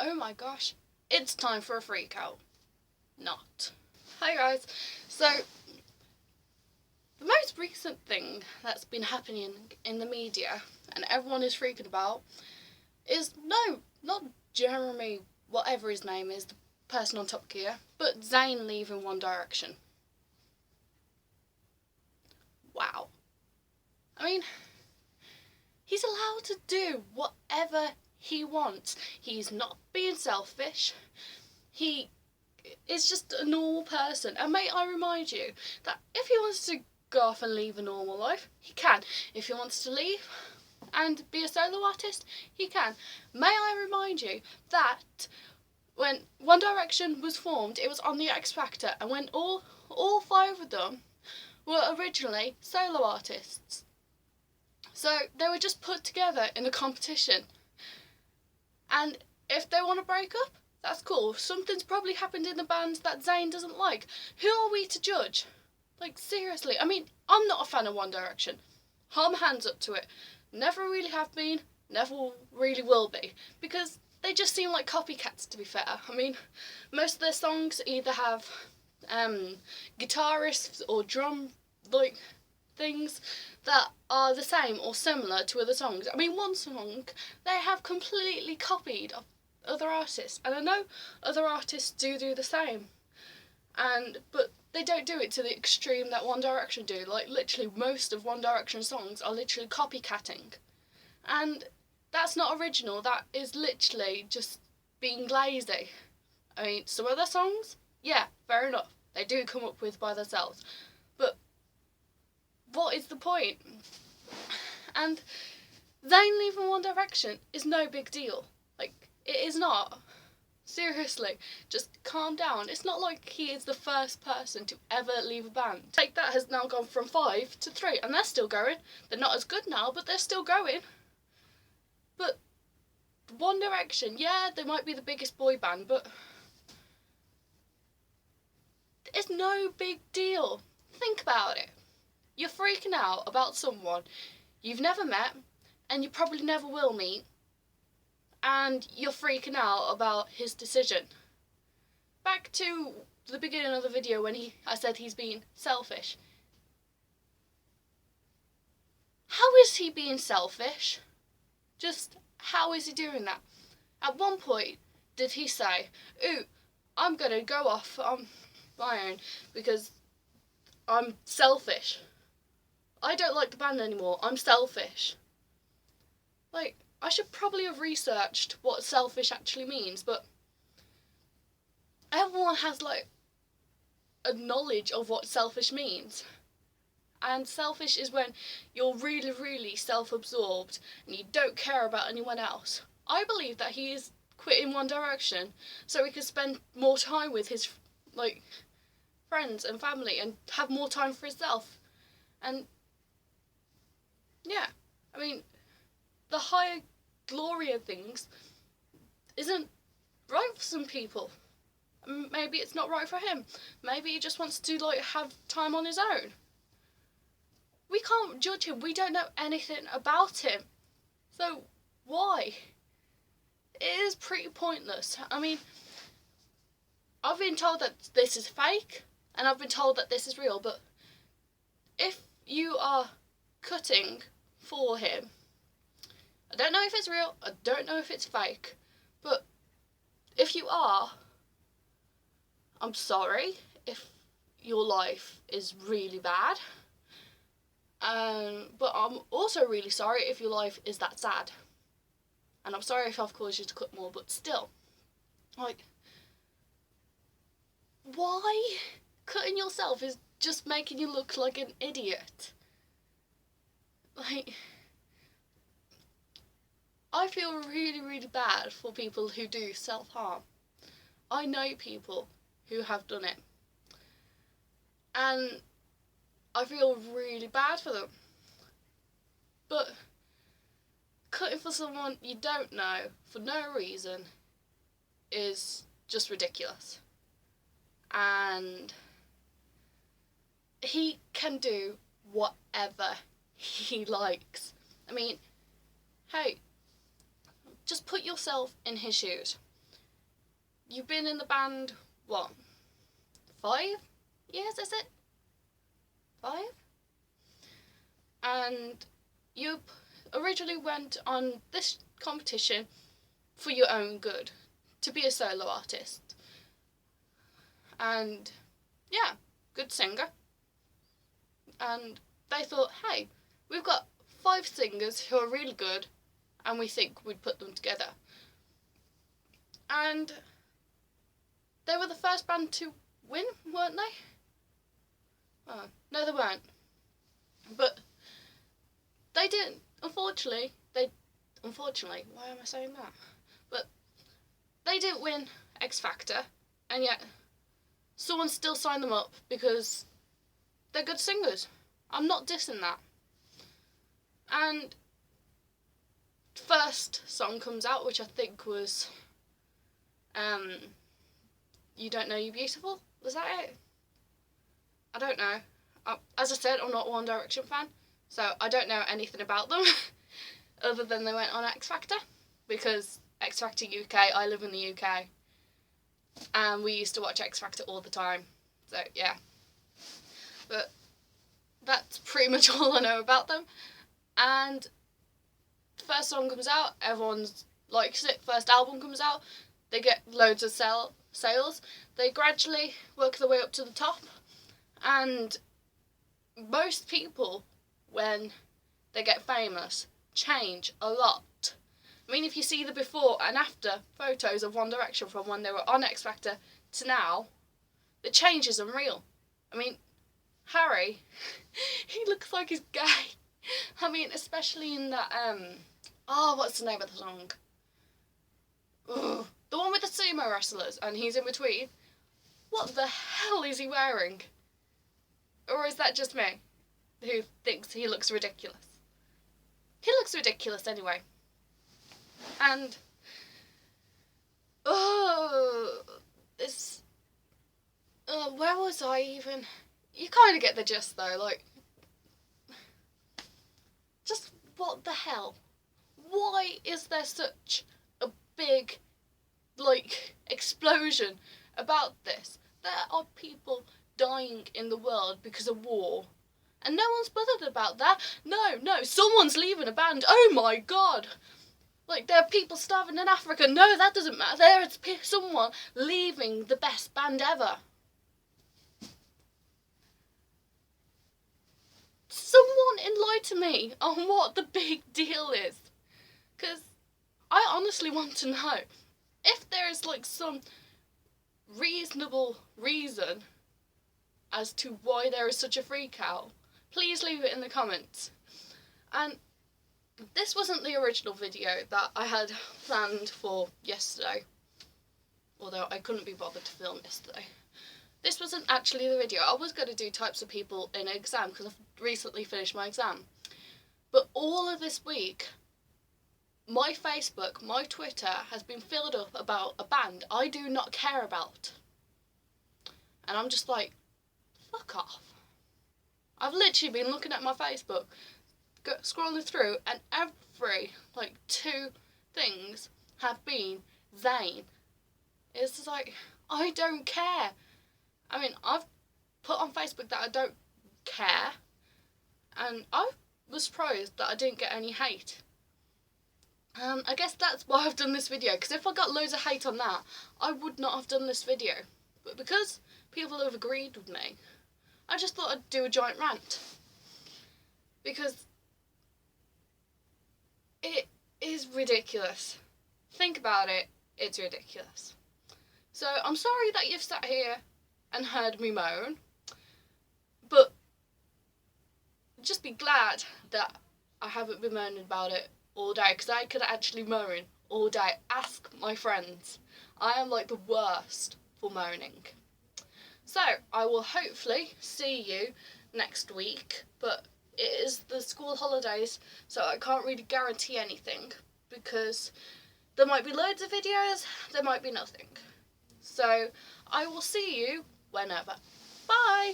oh my gosh, it's time for a freak out. Not. Hi guys. So, the most recent thing that's been happening in the media and everyone is freaking about is not Jeremy, whatever his name is, the person on Top Gear, but ZAYN leaving One Direction. Wow. I mean, he's allowed to do whatever he wants. He's not being selfish. He is just a normal person. And may I remind you that if he wants to go off and leave a normal life, he can. If he wants to leave and be a solo artist, he can. May I remind you that when One Direction was formed, it was on the X Factor, and when all 5 of them were originally solo artists. So they were just put together in a competition. And if they want to break up, that's cool. Something's probably happened in the band that ZAYN doesn't like. Who are we to judge? Like, seriously. I mean, I'm not a fan of One Direction. I'm hands up to it. Never really have been, never really will be. Because they just seem like copycats, to be fair. I mean, most of their songs either have guitar riffs or drum, like, things that are the same or similar to other songs. I mean, one song they have completely copied of other artists, and I know other artists do the same, but they don't do it to the extreme that One Direction do. Like, literally most of One Direction songs are literally copycatting, and that's not original. That is literally just being lazy. I mean, some other songs, yeah, fair enough, they do come up with by themselves, but what is the point? And ZAYN leaving One Direction is no big deal. Like, it is not. Seriously, just calm down. It's not like he is the first person to ever leave a band. Like, that has now gone from 5 to 3, and they're still going. They're not as good now, but they're still going. But One Direction, yeah, they might be the biggest boy band, but it's no big deal. Think about it. You're freaking out about someone you've never met and you probably never will meet, and you're freaking out about his decision. Back to the beginning of the video when I said he's being selfish. How is he being selfish? Just how is he doing that? At one point, did he say, ooh, I'm going to go off on my own because I'm selfish. I don't like the band anymore. I'm selfish. Like, I should probably have researched what selfish actually means, but everyone has, like, a knowledge of what selfish means. And selfish is when you're really, really self-absorbed and you don't care about anyone else. I believe that he is quitting One Direction so he can spend more time with his, like, friends and family and have more time for himself. And yeah, I mean, the higher glory of things isn't right for some people. Maybe it's not right for him. Maybe he just wants to, like, have time on his own. We can't judge him. We don't know anything about him. So why? It is pretty pointless. I mean, I've been told that this is fake and I've been told that this is real, but if you are cutting for him, I don't know if it's real, I don't know if it's fake, but if you are, I'm sorry if your life is really bad, but I'm also really sorry if your life is that sad, and I'm sorry if I've caused you to cut more, but still, like, why? Cutting yourself is just making you look like an idiot. Like, I feel really, really bad for people who do self-harm. I know people who have done it, and I feel really bad for them. But cutting for someone you don't know for no reason is just ridiculous. And he can do whatever he likes. I mean, hey, just put yourself in his shoes. you've been in the band, what, 5 years, is it? 5? And you originally went on this competition for your own good, to be a solo artist. And yeah, good singer. And they thought, hey, we've got 5 singers who are really good, and we think we'd put them together. And they were the first band to win, weren't they? Oh, no, they weren't. But they didn't, unfortunately, why am I saying that? But they didn't win X Factor, and yet someone still signed them up because they're good singers. I'm not dissing that. And first song comes out, which I think was You Don't Know You're Beautiful. Was that it? I don't know. As I said, I'm not a One Direction fan, so I don't know anything about them other than they went on X Factor, because X Factor UK, I live in the UK, and we used to watch X Factor all the time. So yeah. But that's pretty much all I know about them. And the first song comes out, everyone likes it. First album comes out, they get loads of sales. They gradually work their way up to the top. And most people, when they get famous, change a lot. I mean, if you see the before and after photos of One Direction from when they were on X Factor to now, the change is unreal. I mean, Harry, he looks like he's gay. I mean, especially in that, what's the name of the song? Ugh, the one with the sumo wrestlers, and he's in between. What the hell is he wearing? Or is that just me, who thinks he looks ridiculous? He looks ridiculous anyway. And, where was I even? You kind of get the gist though, like, just what the hell? Why is there such a big, like, explosion about this? There are people dying in the world because of war, and no one's bothered about that. No, someone's leaving a band. Oh my god! Like, there are people starving in Africa. No, that doesn't matter. There is someone leaving the best band ever. Someone enlighten me on what the big deal is. Because I honestly want to know. If there is, like, some reasonable reason as to why there is such a freak out, please leave it in the comments. And this wasn't the original video that I had planned for yesterday, although I couldn't be bothered to film yesterday. This wasn't actually the video. I was going to do types of people in an exam because I've recently finished my exam. But all of this week, my Facebook, my Twitter has been filled up about a band I do not care about. And I'm just like, fuck off. I've literally been looking at my Facebook, scrolling through, and every, like, 2 things have been ZAYN. It's just like, I don't care. I mean, I've put on Facebook that I don't care, and I was surprised that I didn't get any hate. I guess that's why I've done this video, because if I got loads of hate on that, I would not have done this video. But because people have agreed with me, I just thought I'd do a giant rant. Because it is ridiculous. Think about it, it's ridiculous. So I'm sorry that you've sat here and heard me moan, but just be glad that I haven't been moaning about it all day, because I could actually moan all day. Ask my friends. I am like the worst for moaning. So I will hopefully see you next week, but it is the school holidays, so I can't really guarantee anything, because there might be loads of videos, there might be nothing. So I will see you whenever. Bye!